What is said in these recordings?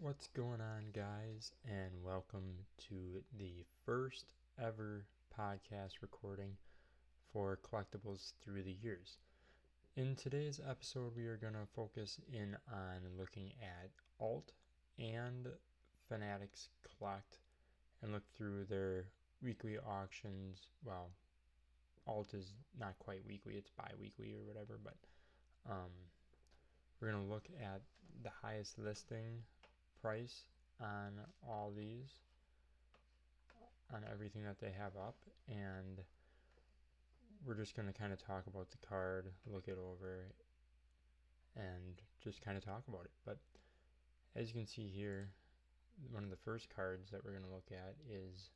What's going on, guys, and welcome to the first ever podcast recording for collectibles through the years. In today's episode, we are going to focus in on looking at Alt and Fanatics Collect and look through their weekly auctions. Well, Alt is not quite weekly, it's bi-weekly or whatever, but we're going to look at the highest listing price on all these, on everything that they have up, and we're just going to kind of talk about the card, look it over, and just kind of talk about it. But as you can see here, one of the first cards that we're going to look at is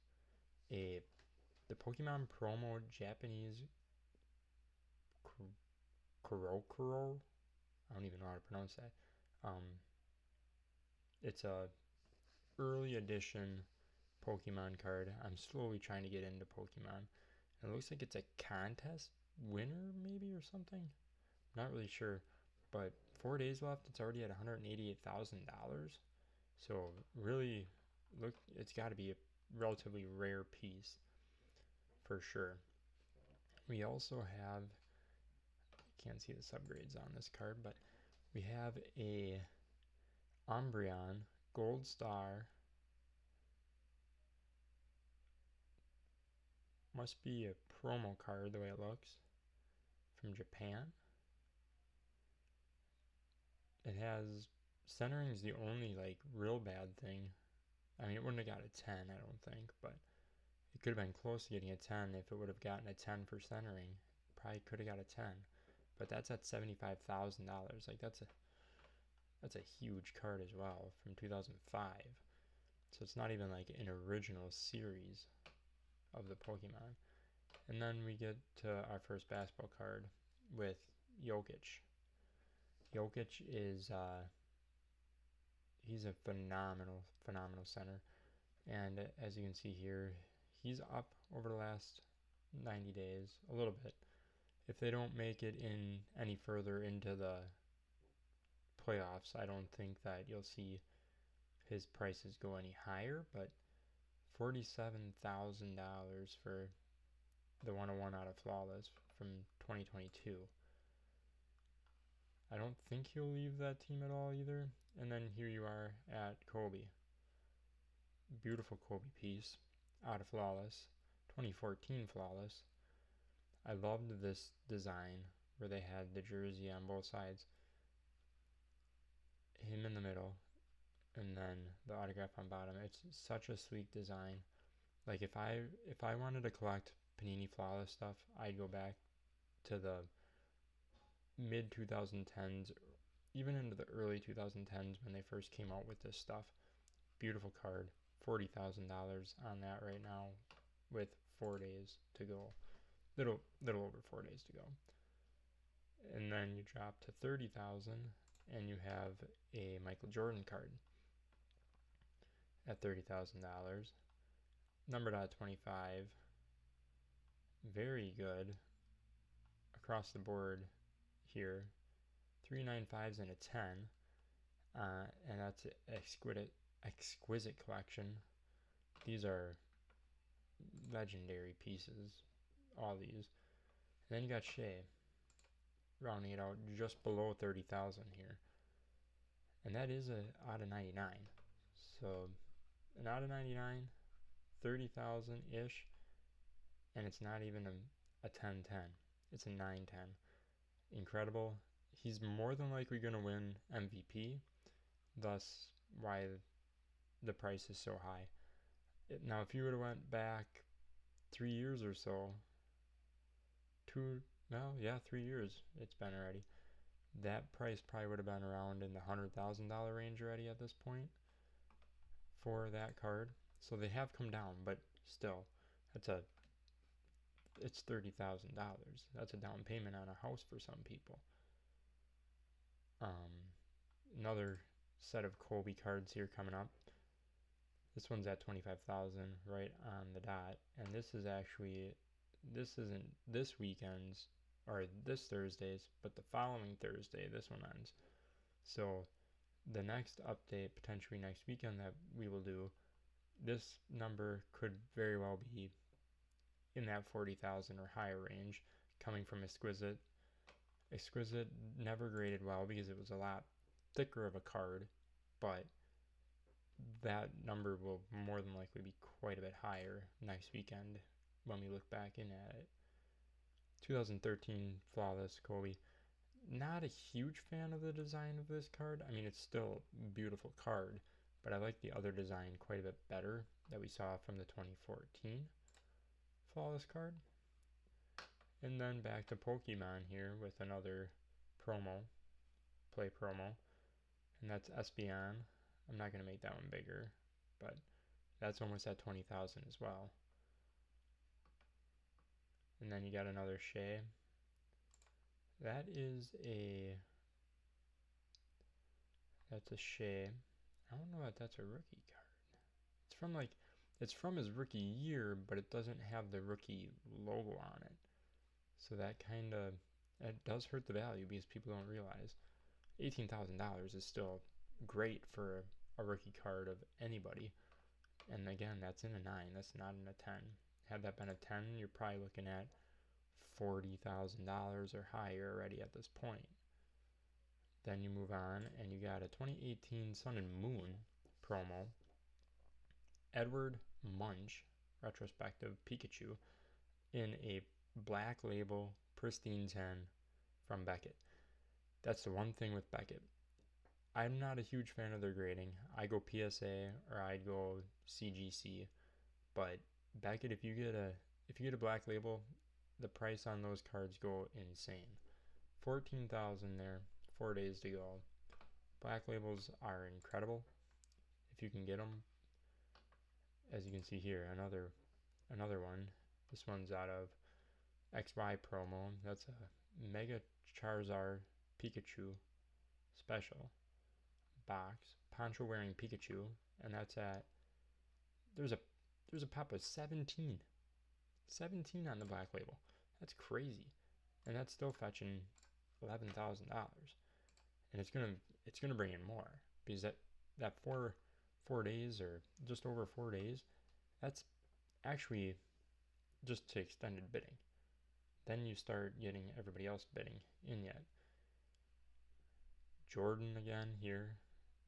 the Pokemon Promo Japanese Kurokuro. I don't even know how to pronounce that. It's a early edition Pokemon card. I'm slowly trying to get into Pokemon. It looks like it's a contest winner maybe or something. Not really sure. But 4 days left. It's already at $188,000. So really, look, it's got to be a relatively rare piece for sure. We also have, I can't see the subgrades on this card, but we have a Umbreon Gold Star. Must be a promo card the way it looks, from Japan. It has centering is the only real bad thing. I mean, it wouldn't have got a 10, I don't think, but it could have been close to getting a 10 if it would have gotten a 10 for centering. Probably could have got a 10, but that's at $75,000. That's a huge card as well, from 2005. So it's not even like an original series of the Pokemon. And then we get to our first basketball card with Jokic. Jokic is he's a phenomenal center, and as you can see here, he's up over the last 90 days a little bit. If they don't make it in any further into the playoffs, I don't think that you'll see his prices go any higher, but $47,000 for the 101 out of Flawless from 2022. I don't think he'll leave that team at all either. And then here you are at Kobe. Beautiful Kobe piece out of Flawless, 2014 Flawless. I loved this design where they had the jersey on both sides, him in the middle, and then the autograph on bottom. It's such a sleek design. Like if I wanted to collect Panini Flawless stuff, I'd go back to the mid 2010s, even into the early 2010s when they first came out with this stuff. Beautiful card. $40,000 on that right now with 4 days to go. Little over 4 days to go. And then you drop to $30,000 and you have a Michael Jordan card at $30,000. Numbered out of 25. Very good across the board here. 3 9.5s and a 10. And that's an exquisite collection. These are legendary pieces, all these. And then you got Shea, rounding it out just below 30,000 here. And that is a out of 99. So an out of 99, 30,000-ish, and it's not even a 10-10. It's a 9-10. Incredible. He's more than likely going to win MVP, thus why the price is so high. Now, if you would have went back 3 years or so, 3 years it's been already, that price probably would have been around in the $100,000 range already at this point for that card. So they have come down, but still, it's $30,000. That's a down payment on a house for some people. Another set of Kobe cards here coming up. This one's at $25,000, right on the dot. And this isn't this weekend's or this Thursday's, but the following Thursday this one ends. So the next update, potentially next weekend, that we will do, this number could very well be in that 40,000 or higher range, coming from Exquisite. Exquisite never graded well because it was a lot thicker of a card, but that number will more than likely be quite a bit higher next weekend when we look back in at it. 2013 Flawless Kobe. Not a huge fan of the design of this card. I mean, it's still a beautiful card, but I like the other design quite a bit better that we saw from the 2014 Flawless card. And then back to Pokemon here with another promo, play promo, and that's Espeon. I'm not going to make that one bigger, but that's almost at 20,000 as well. And then you got another Shea. That's a Shea. I don't know if that's a rookie card. It's from his rookie year, but it doesn't have the rookie logo on it. So that kind of, it does hurt the value because people don't realize $18,000 is still great for a rookie card of anybody. And again, that's in a 9. That's not in a 10. Had that been a 10, you're probably looking at $40,000 or higher already at this point. Then you move on and you got a 2018 Sun and Moon promo. Edward Munch retrospective Pikachu in a black label pristine 10 from Beckett. That's the one thing with Beckett. I'm not a huge fan of their grading. I go PSA or I'd go CGC, but Beckett, if you get a black label, the price on those cards go insane. 14,000 there, 4 days to go. Black labels are incredible if you can get them. As you can see here, another one. This one's out of XY promo. That's a Mega Charizard Pikachu special box. Poncho wearing Pikachu, and that's at there's a pop of 17 on the black label. That's crazy, and that's still fetching $11,000, and it's gonna bring in more because that 4 days or just over 4 days, that's actually just to extended bidding. Then you start getting everybody else bidding in yet. Jordan again here,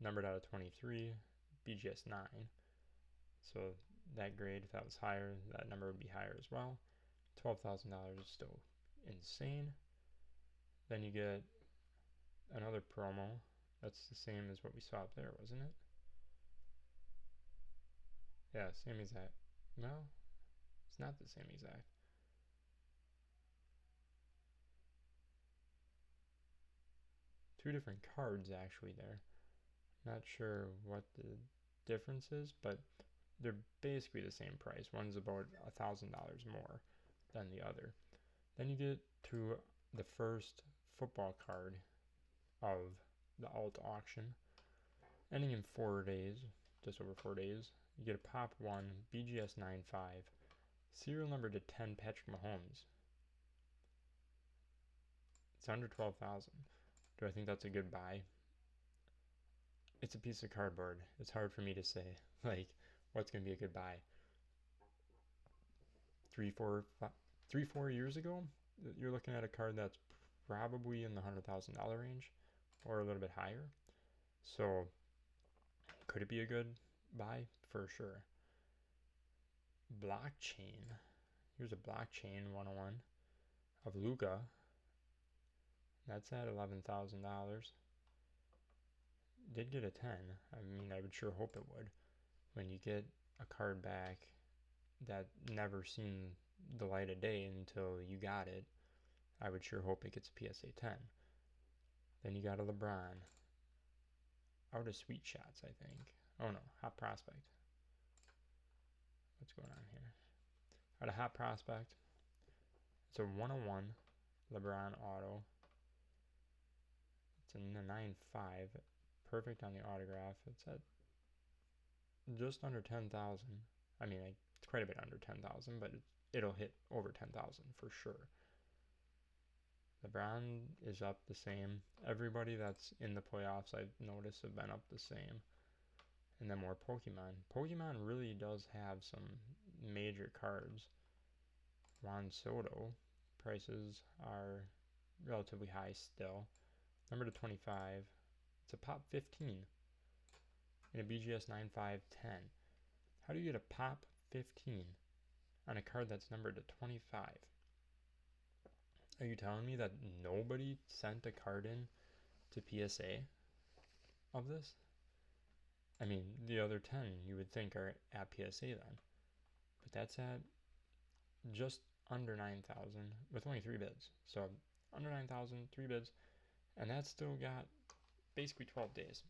numbered out of 23, BGS 9. So that grade, if that was higher, that number would be higher as well. $12,000 is still insane. Then you get another promo. That's the same as what we saw up there, wasn't it? Yeah, same exact. No, it's not the same exact. Two different cards actually there. Not sure what the difference is, but they're basically the same price. One's about $1,000 more than the other. Then you get to the first football card of the alt auction, ending in 4 days, just over 4 days. You get a Pop 1 BGS 95, serial number to 10 Patrick Mahomes. It's under 12,000. Do I think that's a good buy? It's a piece of cardboard. It's hard for me to say, like, what's going to be a good buy. 3-4 years ago, you're looking at a card that's probably in the $100,000 range or a little bit higher. So, could it be a good buy? For sure. Blockchain. Here's a blockchain 101 of Luca. That's at $11,000. Did get a 10. I mean, I would sure hope it would. When you get a card back that never seen the light of day until you got it, I would sure hope it gets a PSA 10. Then you got a LeBron. Out of Sweet Shots, I think. Oh no, Hot Prospect. What's going on here? Out of Hot Prospect. It's a 101 LeBron auto. It's in the 9.5. Perfect on the autograph. It's at just under 10,000. I mean, it's quite a bit under 10,000, but it'll hit over 10,000 for sure. LeBron is up the same. Everybody that's in the playoffs I've noticed have been up the same. And then more Pokemon. Pokemon really does have some major cards. Juan Soto. Prices are relatively high still. Number to 25. It's a pop 15 in a BGS 9510. How do you get a pop 15 on a card that's numbered to 25? Are you telling me that nobody sent a card in to PSA of this? I mean, the other 10 you would think are at PSA then. But that's at just under 9,000 with only 3 bids. So under 9,000, 3 bids. And that's still got basically 12 days.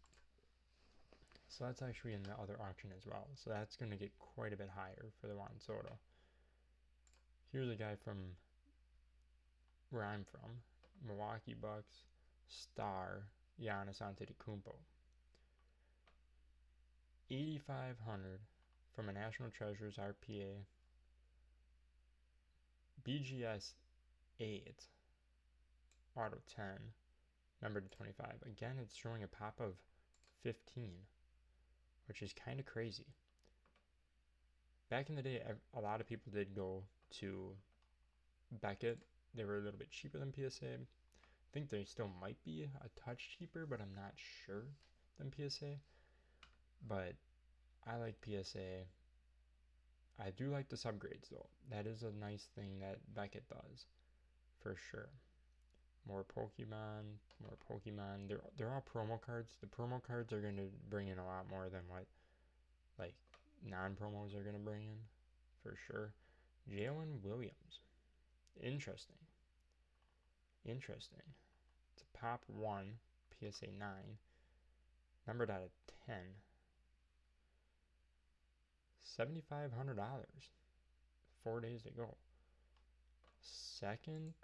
So that's actually in the other auction as well. So that's going to get quite a bit higher for the Juan Soto. Here's a guy from where I'm from, Milwaukee Bucks star Giannis Antetokounmpo. 8,500 from a National Treasures RPA. BGS 8 auto 10 number to 25. Again, it's showing a pop of 15, which is kind of crazy. Back in the day, a lot of people did go to Beckett. They were a little bit cheaper than PSA. I think they still might be a touch cheaper, but I'm not sure than PSA. But I like PSA. I do like the subgrades though. That is a nice thing that Beckett does, for sure. More Pokemon. They're all promo cards. The promo cards are going to bring in a lot more than what like non-promos are going to bring in, for sure. Jalen Williams. Interesting. It's a pop 1, PSA 9, numbered out of 10. $7,500. 4 days to go. Second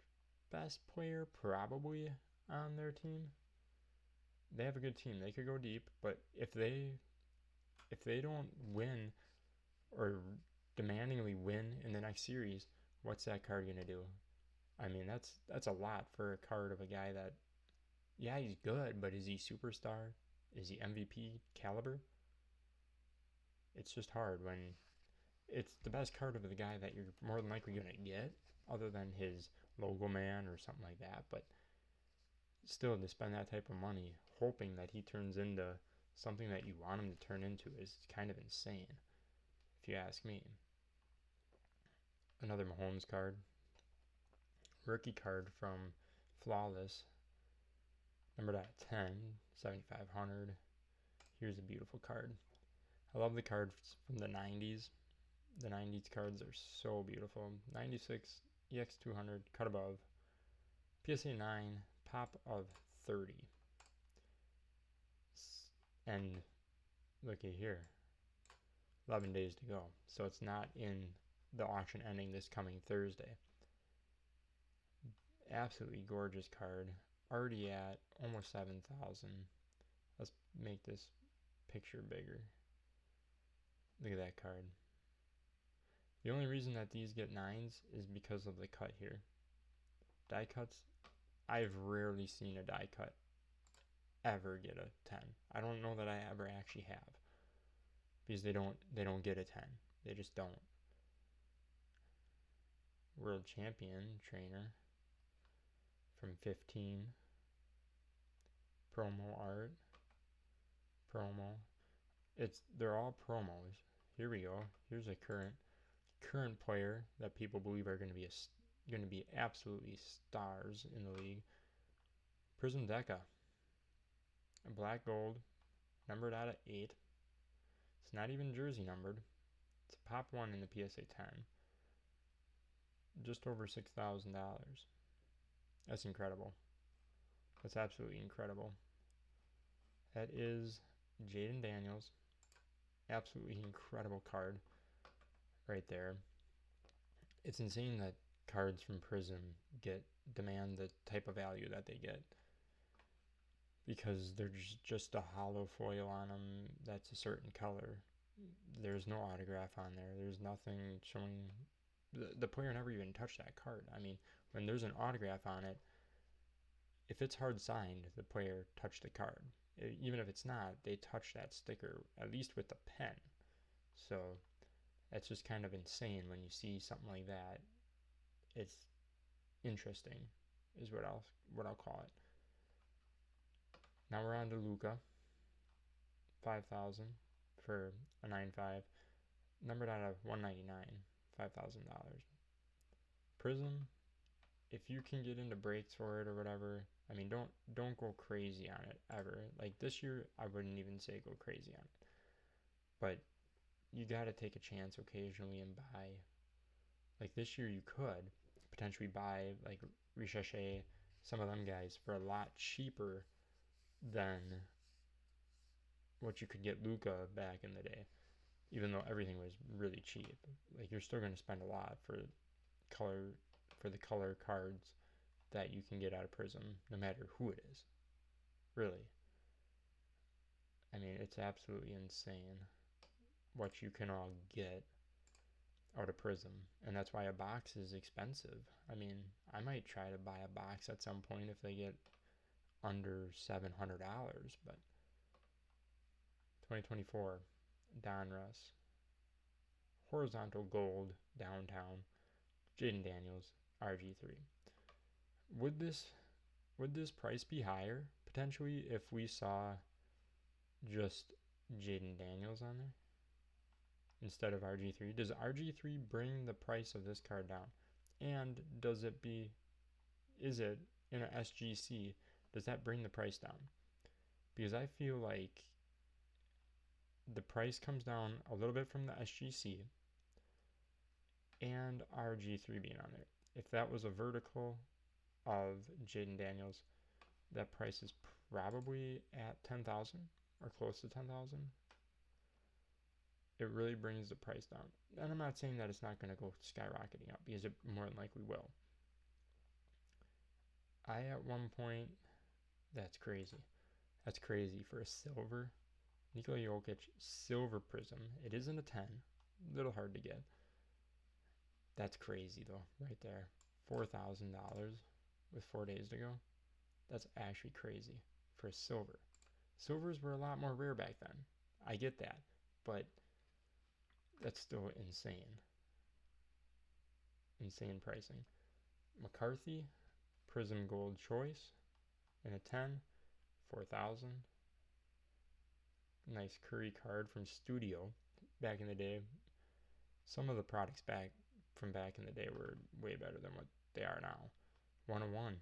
best player probably on their team. They have a good team. They could go deep, but if they don't win or demandingly win in the next series, what's that card going to do? I mean, that's a lot for a card of a guy that, yeah, he's good, but is he superstar? Is he MVP caliber? It's just hard when it's the best card of the guy that you're more than likely going to get, other than his logo man or something like that. But still, to spend that type of money hoping that he turns into something that you want him to turn into is kind of insane, if you ask me. Another Mahomes card. Rookie card from Flawless. Numbered at 10, 7,500. Here's a beautiful card. I love the cards from the 90s. The 90s cards are so beautiful. 96 EX200, cut above. PSA 9, pop of 30. And looky here. 11 days to go. So it's not in the auction ending this coming Thursday. Absolutely gorgeous card. Already at almost 7,000. Let's make this picture bigger. Look at that card. The only reason that these get 9s is because of the cut here. Die cuts, I've rarely seen a die cut ever get a 10. I don't know that I ever actually have. Because they don't get a 10. They just don't. World champion trainer from 15. Promo art. Promo. They're all promos. Here we go. Here's a current player that people believe are going to be absolutely stars in the league. Prism Deca. A black gold, numbered out of 8. It's not even jersey numbered. It's a pop 1 in the PSA 10. Just over $6,000. That's incredible. That's absolutely incredible. That is Jaden Daniels. Absolutely incredible card right there. It's insane that cards from Prism demand the type of value that they get, because there's just a hollow foil on them that's a certain color. There's no autograph on there. There's nothing showing. The player never even touched that card. I mean, when there's an autograph on it, if it's hard signed, the player touched the card. Even if it's not, they touch that sticker, at least with the pen. So it's just kind of insane when you see something like that. It's interesting, is what I'll call it. Now we're on to Luca, 5,000 for a 9.5, numbered out of 199, $5,000. Prism, if you can get into breaks for it or whatever, I mean, don't go crazy on it ever. Like this year, I wouldn't even say go crazy on it, but you got to take a chance occasionally and buy. Like this year, you could potentially buy like Richeche, some of them guys for a lot cheaper than what you could get Luca back in the day. Even though everything was really cheap, like you're still going to spend a lot for the color cards that you can get out of Prism, no matter who it is. Really, I mean, it's absolutely insane what you can all get out of Prism, and that's why a box is expensive. I mean, I might try to buy a box at some point if they get under $700, but 2024 Donruss, horizontal gold downtown, Jaden Daniels, RG3. Would this price be higher potentially if we saw just Jaden Daniels on there instead of RG3? Does RG3 bring the price of this card down? And is it in a SGC, does that bring the price down? Because I feel like the price comes down a little bit from the SGC and RG3 being on there. If that was a vertical of Jaden Daniels, that price is probably at 10,000 or close to 10,000. It really brings the price down. And I'm not saying that it's not going to go skyrocketing up, because it more than likely will. At one point, that's crazy. That's crazy for a silver. Nikola Jokic silver Prism. It isn't a 10. A little hard to get. That's crazy though, right there. $4,000 with 4 days to go. That's actually crazy for a silver. Silvers were a lot more rare back then. I get that, but that's still insane. Insane pricing. McCarthy, Prism Gold Choice, in a 10, 4,000. Nice Curry card from Studio back in the day. Some of the products back in the day were way better than what they are now. 101.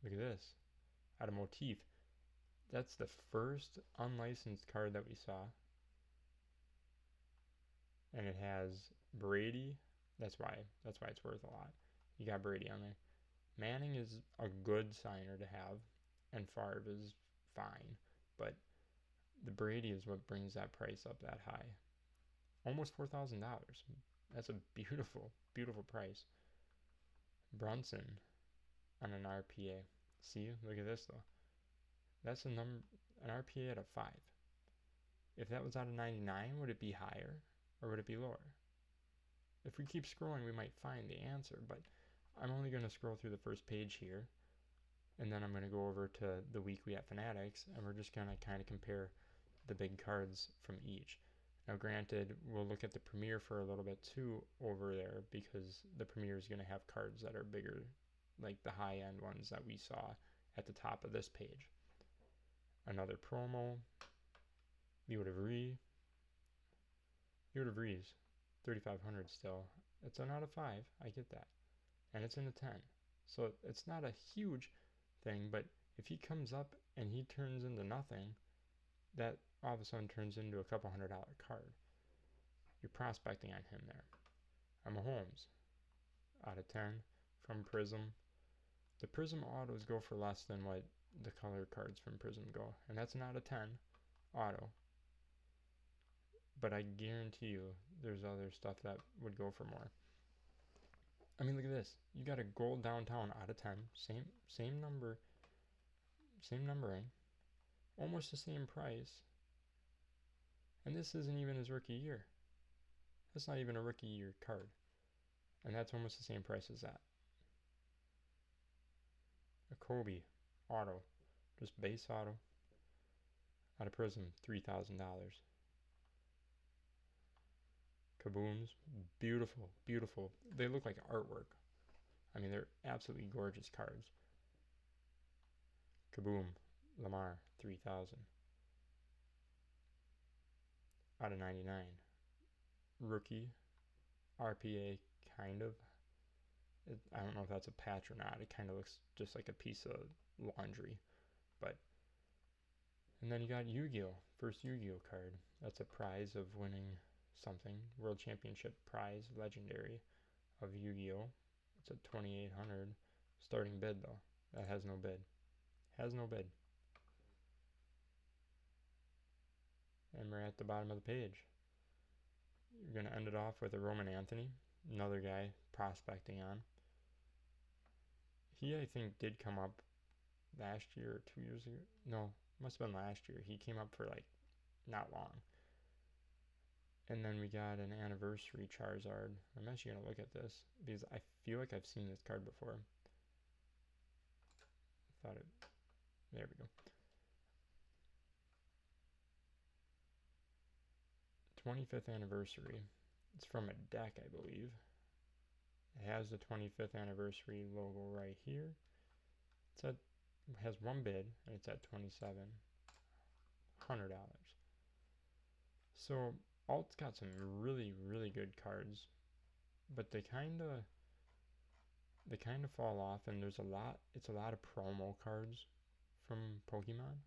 Look at this. Out of Motif. That's the first unlicensed card that we saw. And it has Brady. That's why it's worth a lot. You got Brady on there. Manning is a good signer to have, and Favre is fine, but the Brady is what brings that price up that high. Almost $4,000. That's a beautiful, beautiful price. Brunson on an RPA. See, look at this though. That's an RPA at a 5. If that was out of 99, would it be higher or would it be lower? If we keep scrolling, we might find the answer, but I'm only going to scroll through the first page here, and then I'm going to go over to the weekly at Fanatics, and we're just going to kind of compare the big cards from each. Now granted, we'll look at the Premier for a little bit too over there, because the Premier is going to have cards that are bigger, like the high-end ones that we saw at the top of this page. Another promo, Leo DeVries, 3,500 still. It's an out of 5, I get that. And it's in a 10. So it's not a huge thing, but if he comes up and he turns into nothing, that all of a sudden turns into a couple $100 card. You're prospecting on him there. Mahomes, out of 10 from Prism. The Prism autos go for less than what the color cards from Prism go, and that's an out of 10 auto. But I guarantee you there's other stuff that would go for more. I mean, look at this. You got a gold downtown out of 10. Same number. Same numbering. Almost the same price. And this isn't even his rookie year. That's not even a rookie year card. And that's almost the same price as that. A Kobe auto, just base auto, out of Prism, $3,000. Kabooms, beautiful, beautiful. They look like artwork. I mean, they're absolutely gorgeous cards. Kaboom, Lamar, 3,000. Out of 99. Rookie, RPA, kind of. I don't know if that's a patch or not. It kind of looks just like a piece of laundry. But, and then you got Yu-Gi-Oh! First Yu-Gi-Oh! Card. That's a prize of winning something. World Championship prize, legendary, of Yu-Gi-Oh! It's a 2,800. Starting bid, though. That has no bid. Has no bid. And we're at the bottom of the page. You're going to end it off with a Roman Anthony, another guy prospecting on. He, I think, did come up last year or 2 years ago. No, must have been last year. He came up for like not long. And then we got an anniversary Charizard. I'm actually going to look at this because I feel like I've seen this card before. There we go. 25th anniversary. It's from a deck, I believe. It has the 25th anniversary logo right here. It has one bid, and it's at $2,700. So Alt's got some really, really good cards, but they kind of fall off, and it's a lot of promo cards from Pokemon,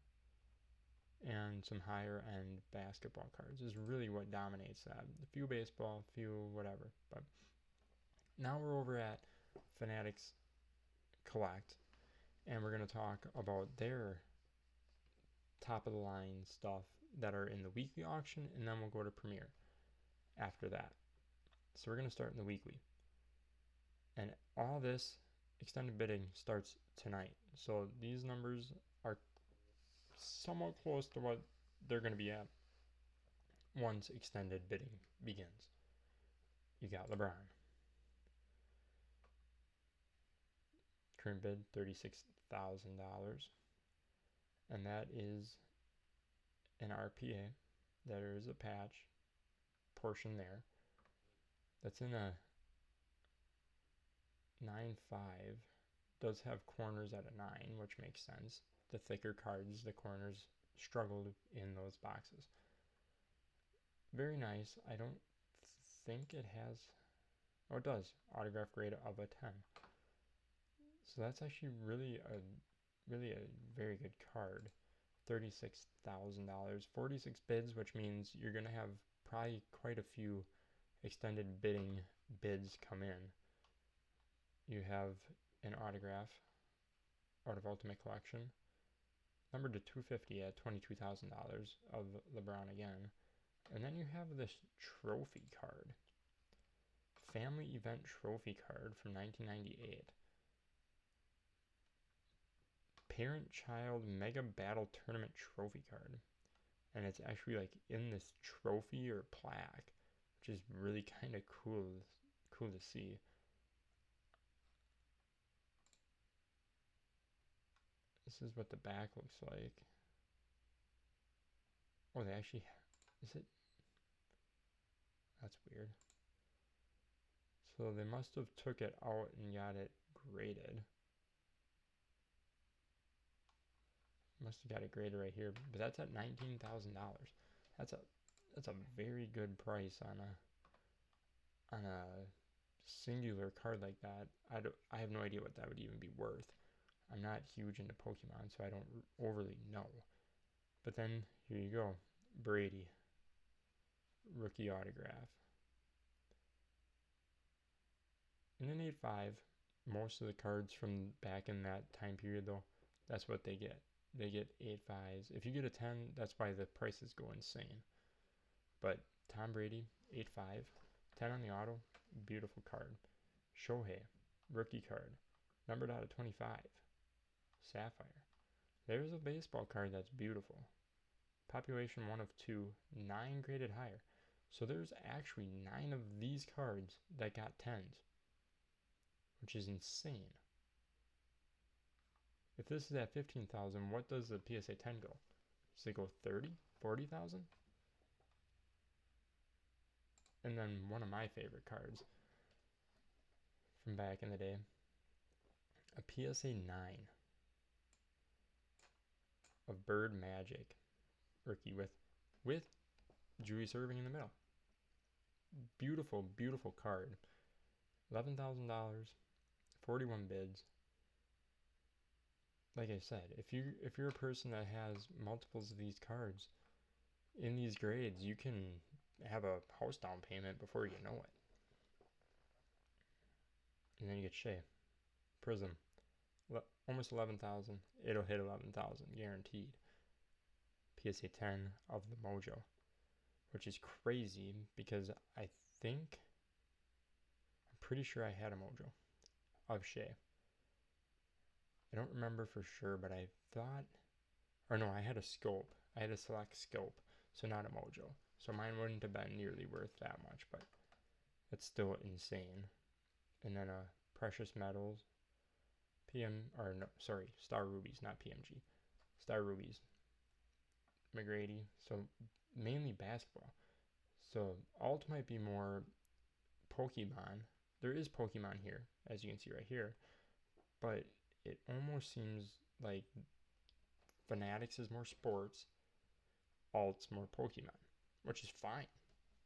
and some higher end basketball cards is really what dominates that. A few baseball, a few whatever. But now we're over at Fanatics Collect, and we're going to talk about their top of the line stuff that are in the weekly auction, and then we'll go to Premier after that. So we're going to start in the weekly. And all this extended bidding starts tonight. So these numbers are somewhat close to what they're going to be at once extended bidding begins. You got LeBron. Current bid $36,000. And that is an RPA. There is a patch portion there. That's in a 9.5. Does have corners at a 9, which makes sense. The thicker cards, the corners struggled in those boxes. Very nice. I don't think it has... Oh, it does. Autograph grade of a 10. So that's actually really a very good card. $36,000. 46 bids, which means you're going to have probably quite a few extended bidding bids come in. You have an autograph out of Ultimate Collection, numbered to 250 at $22,000 of LeBron again. And then you have this trophy card. Family Event Trophy card from 1998. Parent-Child Mega Battle Tournament Trophy card. And it's actually like in this trophy or plaque, which is really kind of cool to see. This is what the back looks like. Oh, they actually... Is it... That's weird. So they must have took it out and got it graded. Must have got it graded right here. But that's at $19,000. That's a very good price on a singular card like that. I have no idea what that would even be worth. I'm not huge into Pokemon, so I don't overly know. But then, here you go. Brady. Rookie autograph. In an 8.5, most of the cards from back in that time period, though, that's what they get. They get 8.5s. If you get a 10, that's why the prices go insane. But Tom Brady, 8.5. 10 on the auto, beautiful card. Shohei, rookie card. Numbered out of 25. Sapphire. There's a baseball card that's beautiful. Population 1 of 2, 9 graded higher. So there's actually 9 of these cards that got 10s, which is insane. If this is at 15,000, what does the PSA 10 go? Does it go 30, 40,000? And then one of my favorite cards from back in the day, a PSA 9 of Bird Magic rookie with Julius Erving in the middle. Beautiful, beautiful card. $11,000, 41 bids. Like I said, if you're a person that has multiples of these cards in these grades, you can have a house down payment before you know it. And then you get Shea, Prism, almost 11,000. It'll hit 11,000 guaranteed. PSA 10 of the Mojo, which is crazy because I'm pretty sure I had a Mojo of Shea. I don't remember for sure, but I thought, or no, I had a scope. I had a select scope, so not a Mojo. So mine wouldn't have been nearly worth that much, but it's still insane. And then Precious Metals, Star Rubies, not PMG. Star Rubies, McGrady, so mainly basketball. So alt might be more Pokemon. There is Pokemon here, as you can see right here, but it almost seems like Fanatics is more sports, alt's more Pokemon, which is fine.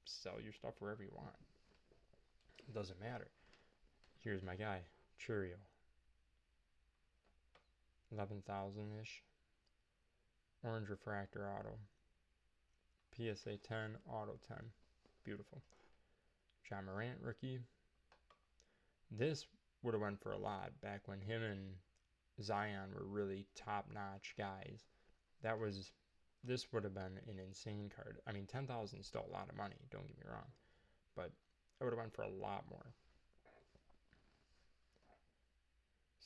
Sell your stuff wherever you want. It doesn't matter. Here's my guy, Churio. 11,000-ish. Orange Refractor Auto. PSA 10, Auto 10. Beautiful. John Morant rookie. This would have went for a lot back when him and Zion were really top-notch guys. This would have been an insane card. I mean, 10,000 is still a lot of money, don't get me wrong, but it would have went for a lot more.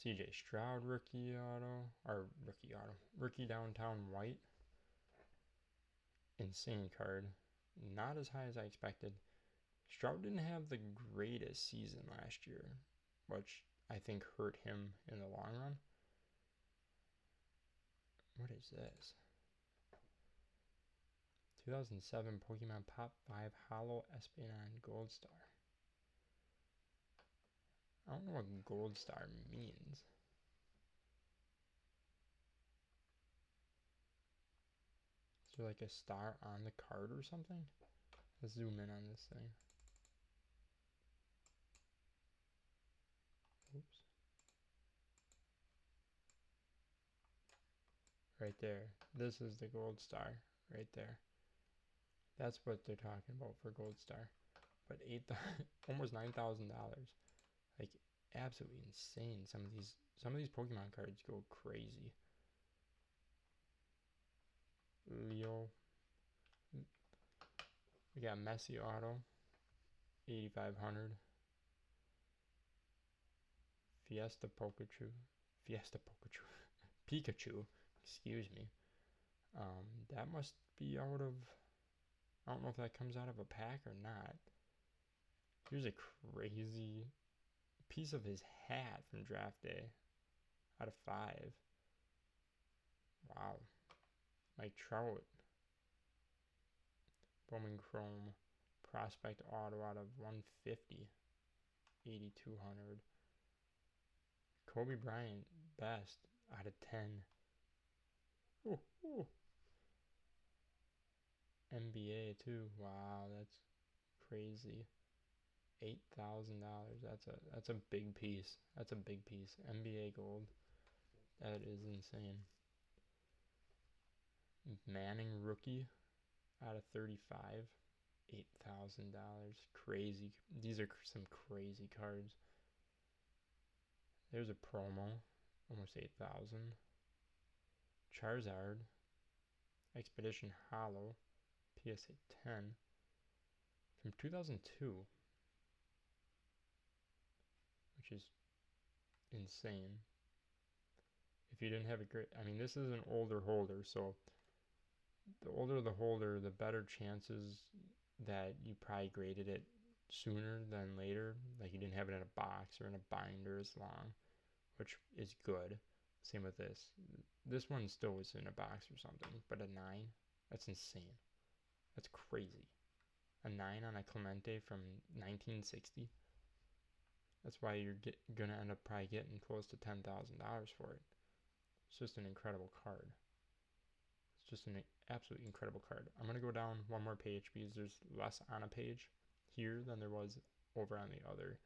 CJ Stroud rookie downtown white. Insane card. Not as high as I expected. Stroud didn't have the greatest season last year, which I think hurt him in the long run. What is this? 2007 Pokemon Pop 5 Holo Espeon Gold Star. I don't know what Gold Star means. Is there like a star on the card or something? Let's zoom in on this thing. Oops. Right there. This is the Gold Star right there. That's what they're talking about for Gold Star. But almost $9,000. Like absolutely insane. Some of these Pokemon cards go crazy. Leo. We got Messi Auto. 8,500. Fiesta Pikachu. Pikachu. Excuse me. That must be out of... I don't know if that comes out of a pack or not. Here's a crazy piece of his hat from draft day. Out of 5. Wow. Mike Trout. Bowman Chrome. Prospect Auto out of 150. 8,200. Kobe Bryant Best out of 10. Ooh, ooh. NBA too. Wow, that's crazy. $8,000. That's a big piece. That's a big piece. NBA gold. That is insane. Manning rookie out of 35. $8,000. Crazy. These are some crazy cards. There's a promo. Almost 8,000. Charizard. Expedition Holo. PSA 10. From 2002. Which is insane. If you didn't have a great... I mean, this is an older holder, so the older the holder, the better chances that you probably graded it sooner than later. Like you didn't have it in a box or in a binder as long, which is good. Same with this. This one still was in a box or something, but a 9? That's insane. That's crazy. A 9 on a Clemente from 1960? That's why you're gonna end up probably getting close to $10,000 for it. It's just an incredible card. It's just an absolutely incredible card. I'm gonna go down one more page because there's less on a page here than there was over on the other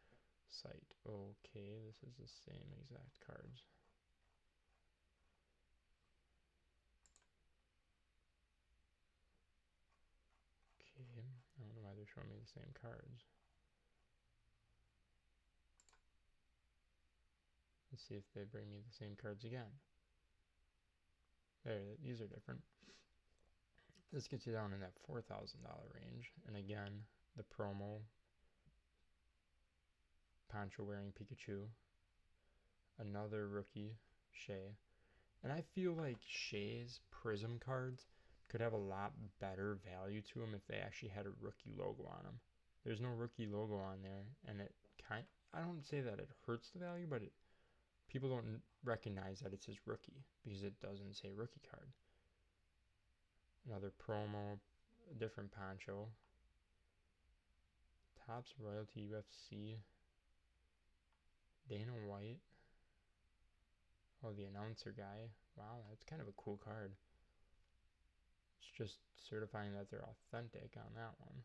site. Okay, this is the same exact cards. Okay, I don't know why they're showing me the same cards. Let's see if they bring me the same cards again. There, these are different. This gets you down in that $4,000 range. And again, the promo Poncho wearing Pikachu. Another rookie, Shea. And I feel like Shea's Prism cards could have a lot better value to them if they actually had a rookie logo on them. There's no rookie logo on there, and I don't say that it hurts the value, but people don't recognize that it's his rookie because it doesn't say rookie card. Another promo, a different Poncho. Topps Royalty UFC. Dana White. Oh, the announcer guy. Wow, that's kind of a cool card. It's just certifying that they're authentic on that one.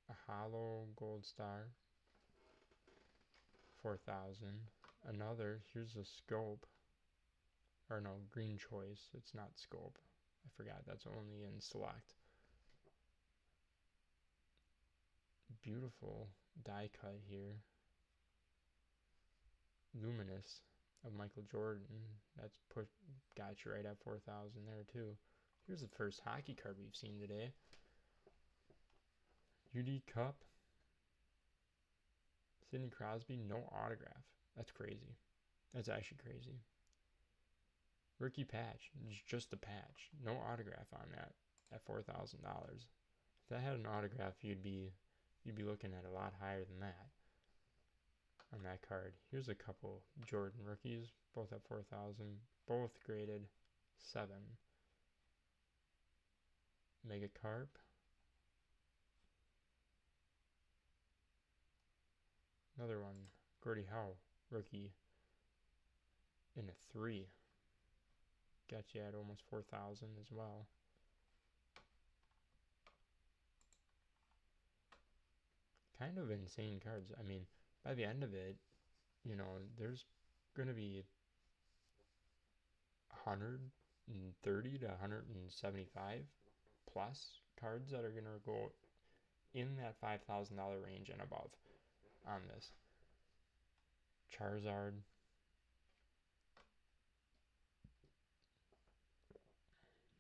A hollow gold star. 4,000. Another, here's a scope. Or no, green choice. It's not scope. I forgot, that's only in select. Beautiful die cut here. Luminous of Michael Jordan. That's got you right at 4,000 there too. Here's the first hockey card we've seen today. UD Cup. Sidney Crosby, no autograph. That's crazy. That's actually crazy. Rookie patch. It's just a patch. No autograph on that at $4,000. If that had an autograph, you'd be looking at a lot higher than that on that card. Here's a couple Jordan rookies, both at 4,000, both graded 7. Mega Carp. Another one, Gordie Howe, rookie in a 3. Got you at almost 4,000 as well. Kind of insane cards. I mean, by the end of it, there's going to be 130 to 175 plus cards that are going to go in that $5,000 range and above on this. Charizard.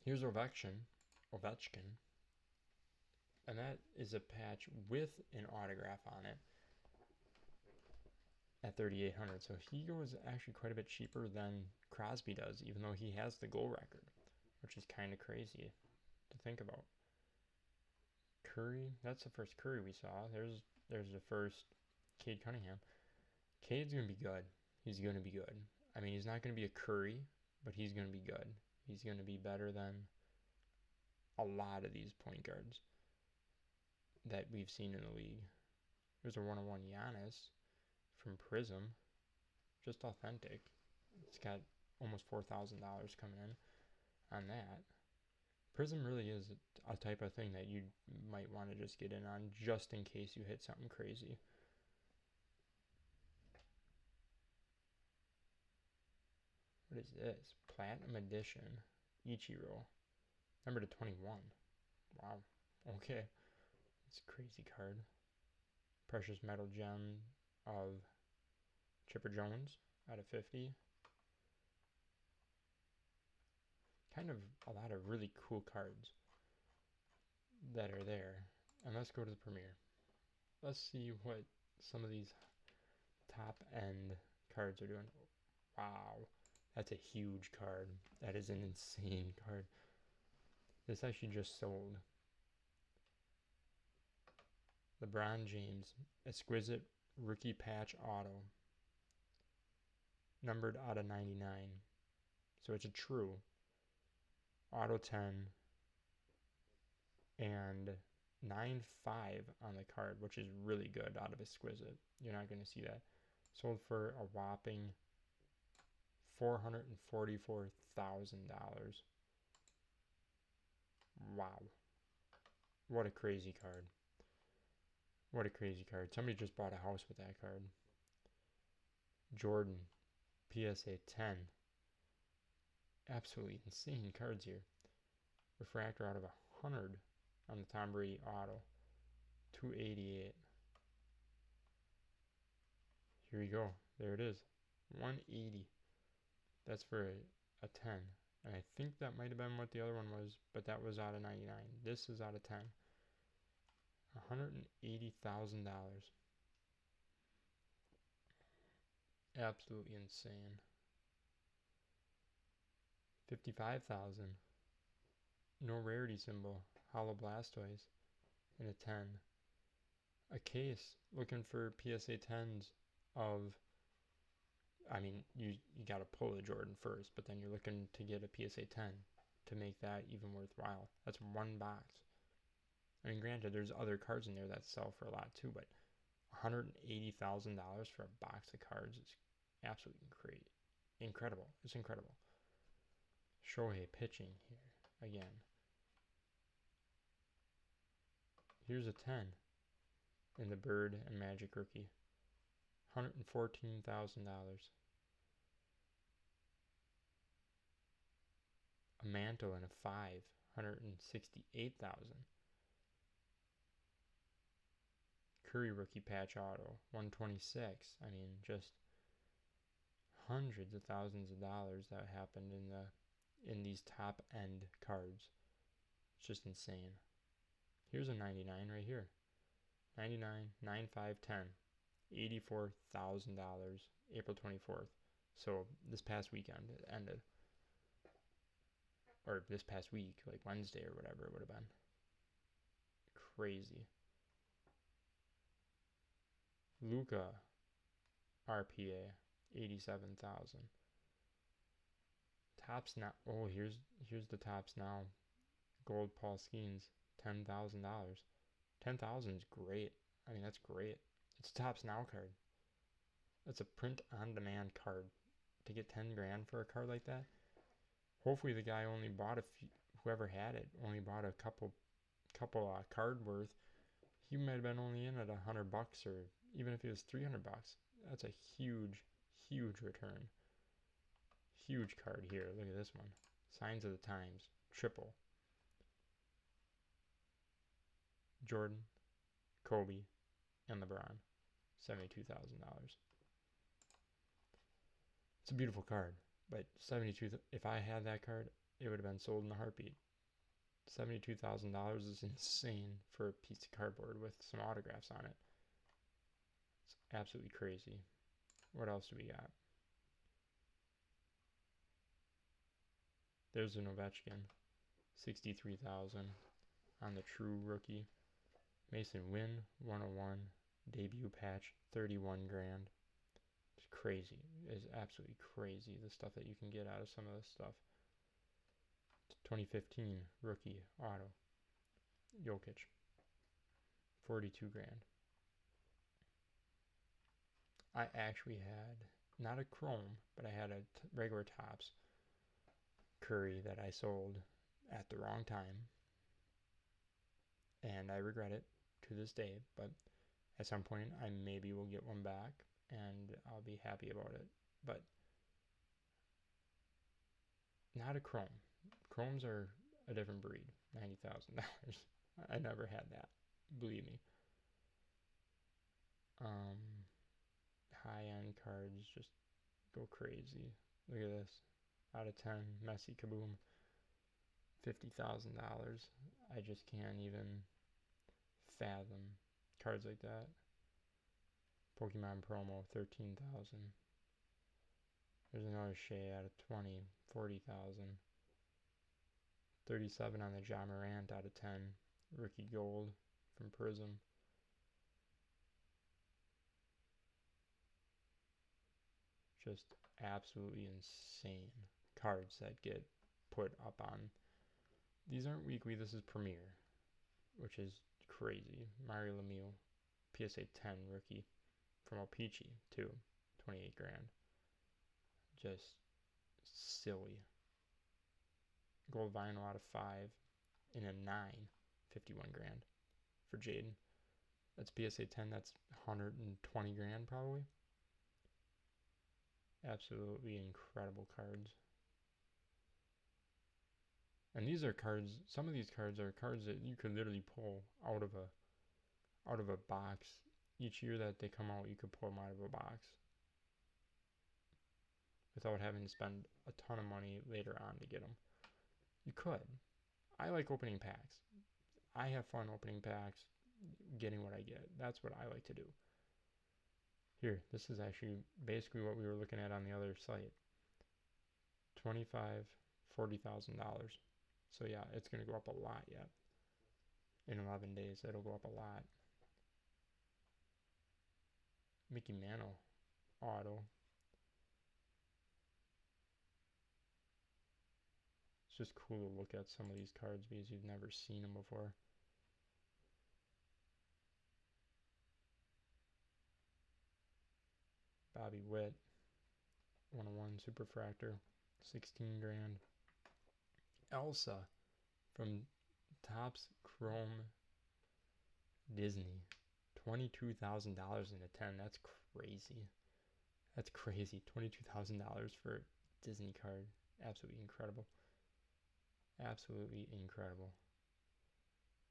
Here's Ovechkin. And that is a patch with an autograph on it at 3,800. So he goes actually quite a bit cheaper than Crosby does, even though he has the goal record, which is kind of crazy to think about. Curry, that's the first Curry we saw. There's the first Cade Cunningham. Cade's going to be good. He's going to be good. I mean, he's not going to be a Curry, but he's going to be good. He's going to be better than a lot of these point guards that we've seen in the league. There's a 101 Giannis from Prism. Just authentic. It's got almost $4,000 coming in on that. Prism really is a type of thing that you might want to just get in on just in case you hit something crazy. What is this? Platinum Edition. Ichiro. Number to 21. Wow. Okay. It's a crazy card. Precious Metal Gem of Chipper Jones out of 50. Kind of a lot of really cool cards that are there. And let's go to the premiere. Let's see what some of these top end cards are doing. Wow. That's a huge card. That is an insane card. This actually just sold. LeBron James, Exquisite Rookie Patch Auto. numbered out of 99. So it's a true auto 10 and 9.5 on the card, which is really good out of Exquisite. You're not going to see that. Sold for a whopping $444,000. Wow. What a crazy card. What a crazy card. Somebody just bought a house with that card. Jordan, PSA 10. Absolutely insane cards here. Refractor out of 100 on the Tom Brady auto. 288. Here you go. There it is. 180. That's for a 10. And I think that might have been what the other one was, but that was out of 99. This is out of 10. $180,000. Absolutely insane. 55,000. No rarity symbol. Hollow Blastoise in a 10. A case looking for PSA 10s of, I mean, you got to pull the Jordan first, but then you're looking to get a PSA 10 to make that even worthwhile. That's one box. I mean, granted, there's other cards in there that sell for a lot too, but $180,000 for a box of cards is absolutely great. Incredible. It's incredible. Shohei pitching here again. Here's a 10 in the Bird and Magic rookie. $114,000. A Mantle and a 5. $168,000. Curry rookie patch auto. $126,000. I mean, just hundreds of thousands of dollars that happened in these top end cards. It's just insane. Here's a 99 right here. 99, 9, 5, 10. $84,000. April 24th. So this past weekend it ended. Or this past week, like Wednesday or whatever it would have been. Crazy. Luca RPA, 87,000. Tops now. Oh, here's the tops now. Gold Paul Skeens, $10,000. 10,000 is great. I mean, that's great. It's a Tops Now card. That's a print on demand card. To get 10 grand for a card like that. Hopefully the guy only bought whoever had it only bought a couple card worth. He might have been only in at $100, or even if it was $300. That's a huge return. Huge card here. Look at this one. Signs of the Times. Triple. Jordan, Kobe, and LeBron. $72,000. It's a beautiful card, but if I had that card, it would have been sold in a heartbeat. $72,000 is insane for a piece of cardboard with some autographs on it. It's absolutely crazy. What else do we got? There's an Ovechkin. $63,000 on the true rookie. Mason Wynn, 101. Debut patch, 31 grand. It's crazy. It's absolutely crazy, the stuff that you can get out of some of this stuff. 2015 rookie auto. Jokic. 42 grand. I actually had, not a chrome, but I had a regular Tops Curry that I sold at the wrong time. And I regret it to this day, but at some point I maybe will get one back and I'll be happy about it. But not a chrome. Chromes are a different breed. $90,000. I never had that. Believe me. High-end cards just go crazy. Look at this. Out of 10, Messi Kaboom. $50,000. I just can't even fathom cards like that. Pokemon promo, 13,000. There's another Shea out of 20, 40,000. 37 on the John Morant out of 10. Rookie Gold from Prism. Just absolutely insane cards that get put up on. These aren't weekly, this is Premier, which is crazy. Mario Lemieux, PSA 10 rookie from Peachy too, 28 grand. Just silly. Gold vinyl out of 5 in a 9, 51 grand for Jaden. That's PSA 10, that's 120 grand probably. Absolutely incredible cards. And these are cards, some of these cards are cards that you could literally pull out of a box. Each year that they come out, you could pull them out of a box without having to spend a ton of money later on to get them. You could. I like opening packs. I have fun opening packs, getting what I get. That's what I like to do. Here, this is actually basically what we were looking at on the other site. $25,000, $40,000. So yeah, it's going to go up a lot yet. In 11 days, it'll go up a lot. Mickey Mantle auto. It's just cool to look at some of these cards because you've never seen them before. Bobby Witt, 101 Superfractor, 16 grand. Elsa from Topps Chrome Disney, $22,000 in a 10. That's crazy. That's crazy. $22,000 for a Disney card. Absolutely incredible. Absolutely incredible.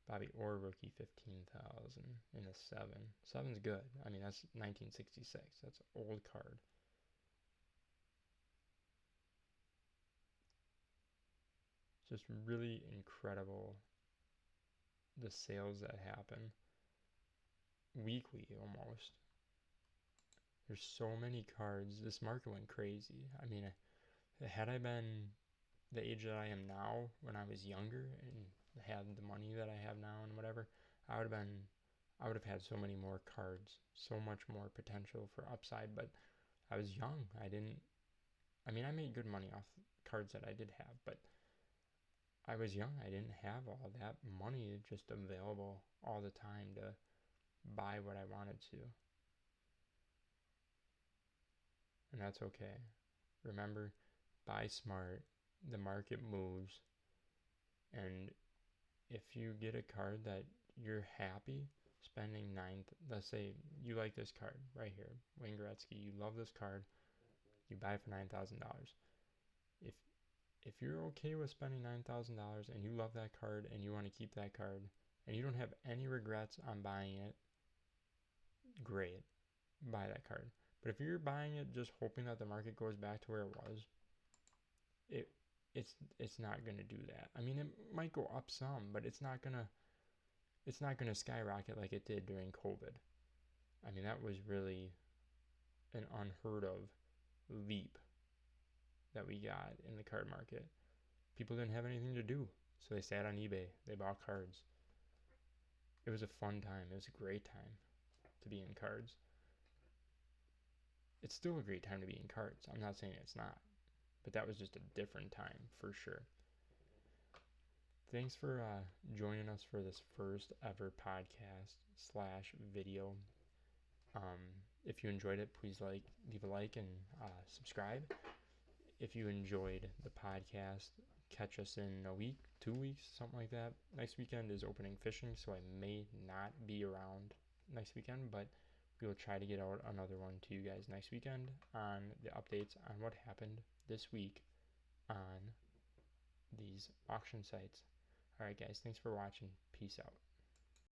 Bobby Orr rookie, 15,000 in a 7. 7's good. I mean, that's 1966. That's an old card. Just really incredible the sales that happen weekly almost. There's so many cards. This market went crazy. I mean, had I been the age that I am now when I was younger and had the money that I have now and whatever, I would have had so many more cards, so much more potential for upside, but I was young. I made good money off cards that I did have, but I was young. I didn't have all that money just available all the time to buy what I wanted to. And that's okay. Remember, buy smart. The market moves. And if you get a card that you're happy spending let's say you like this card right here, Wayne Gretzky, you love this card, you buy it for $9,000. If you're okay with spending $9,000 and you love that card and you want to keep that card and you don't have any regrets on buying it, great, buy that card. But if you're buying it just hoping that the market goes back to where it was, it's not gonna do that. I mean, it might go up some, but it's not gonna skyrocket like it did during COVID. I mean, that was really an unheard of leap that we got in the card market. People didn't have anything to do, so they sat on eBay. They bought cards. It was a fun time. It was a great time to be in cards. It's still a great time to be in cards. I'm not saying it's not, but that was just a different time for sure. Thanks for joining us for this first ever podcast / video. If you enjoyed it, please leave a like and subscribe. If you enjoyed the podcast, catch us in a week, 2 weeks, something like that. Next weekend is opening fishing, so I may not be around next weekend, but we will try to get out another one to you guys next weekend on the updates on what happened this week on these auction sites. Alright guys, thanks for watching. Peace out.